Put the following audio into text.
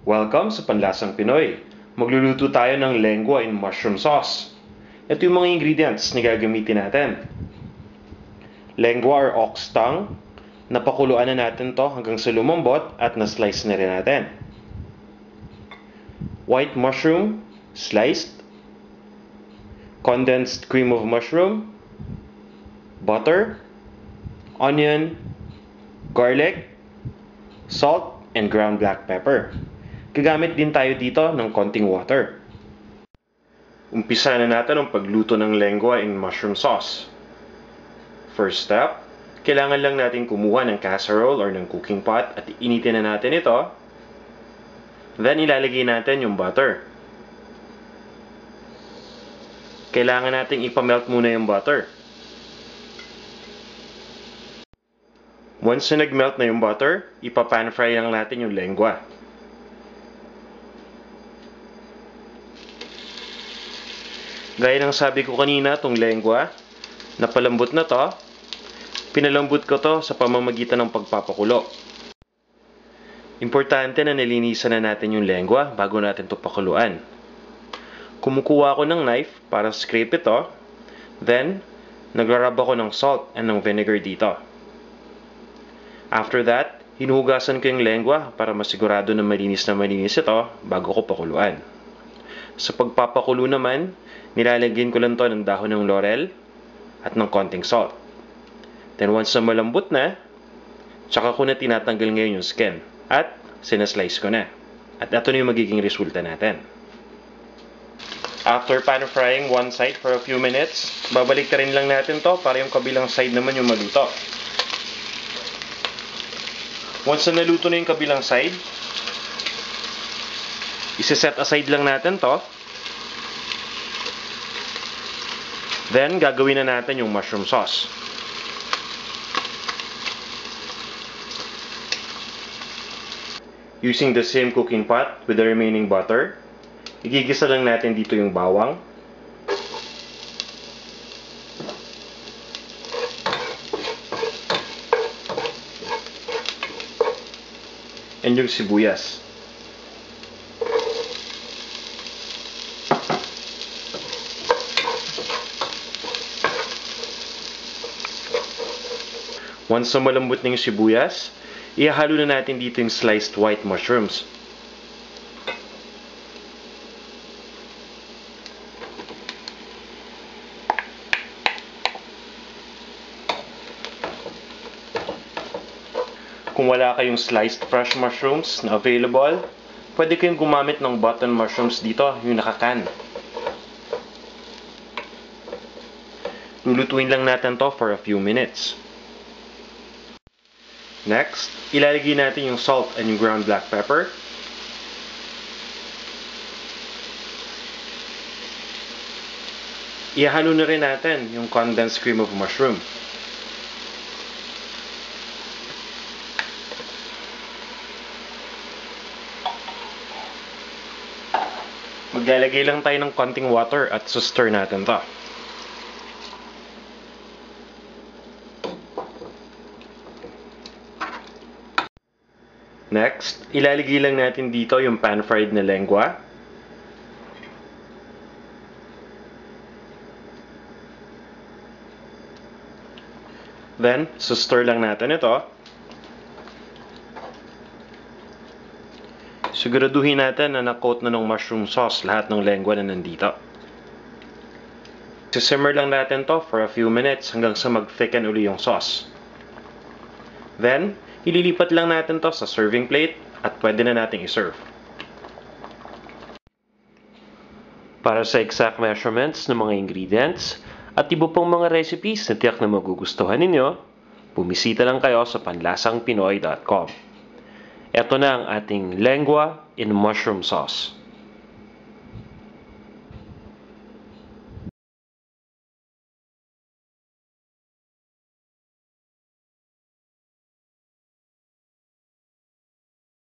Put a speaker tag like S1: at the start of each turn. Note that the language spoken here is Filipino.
S1: Welcome sa Panlasang Pinoy. Magluluto tayo ng lengua in mushroom sauce. Ito yung mga ingredients na gagamitin natin. Lengua or ox tongue. Napakuluan na natin to hanggang sa lumambot at na-slice na rin natin. White mushroom, sliced. Condensed cream of mushroom. Butter. Onion. Garlic. Salt and ground black pepper. Gagamit din tayo dito ng konting water. Umpisa na natin ang pagluto ng lengua in mushroom sauce. First step, kailangan lang natin kumuha ng casserole or ng cooking pot at initin na natin ito. Then ilalagay natin yung butter. Kailangan natin ipamelt muna yung butter. Once na nag-melt na yung butter, ipa-pan fry lang natin yung lengua. Gaya ng sabi ko kanina, itong lengua, napalambot na to. Pinalambot ko to sa pamamagitan ng pagpapakulo. Importante na nilinisan na natin yung lengua bago natin ito pakuluan. Kumukuha ako ng knife para scrape ito. Then, nagrarab ako ng salt and ng vinegar dito. After that, hinuhugasan ko yung lengua para masigurado na malinis ito bago ko pakuluan. Sa pagpapakulo naman, nilalagyan ko lang to ng dahon ng laurel at ng konting salt. Then once na malambot na, tsaka ko na tinatanggal ngayon yung skin at sinaslice ko na. At ito na yung magiging resulta natin. After pan frying one side for a few minutes, babalik ta rin lang natin to para yung kabilang side naman yung maluto. Once na naluto na yung kabilang side, isi-set aside lang natin to. Then, gagawin na natin yung mushroom sauce. Using the same cooking pot with the remaining butter, igigisa lang natin dito yung bawang. And yung sibuyas. Once na malambot na yung sibuyas, ihahalo na natin dito yung sliced white mushrooms. Kung wala kayong sliced fresh mushrooms na available, pwede kayong gumamit ng button mushrooms dito, yung nakakan. Lulutuin lang natin to for a few minutes. Next, ilalagay natin yung salt and yung ground black pepper. Ihalo na rin natin yung condensed cream of mushroom. Maglalagay lang tayo ng konting water at stir natin to. Next, ilalagay lang natin dito yung pan-fried na lengua. Then, stir lang natin ito. Siguraduhin natin na na-coat na ng mushroom sauce lahat ng lengua na nandito. Simmer lang natin to for a few minutes hanggang sa mag-thicken uli yung sauce. Then, ililipat lang natin to sa serving plate at pwede na nating iserve. Para sa exact measurements ng mga ingredients at iba pang mga recipes na tiyak na magugustuhan ninyo, bumisita lang kayo sa panlasangpinoy.com. Ito na ang ating lengua in mushroom sauce.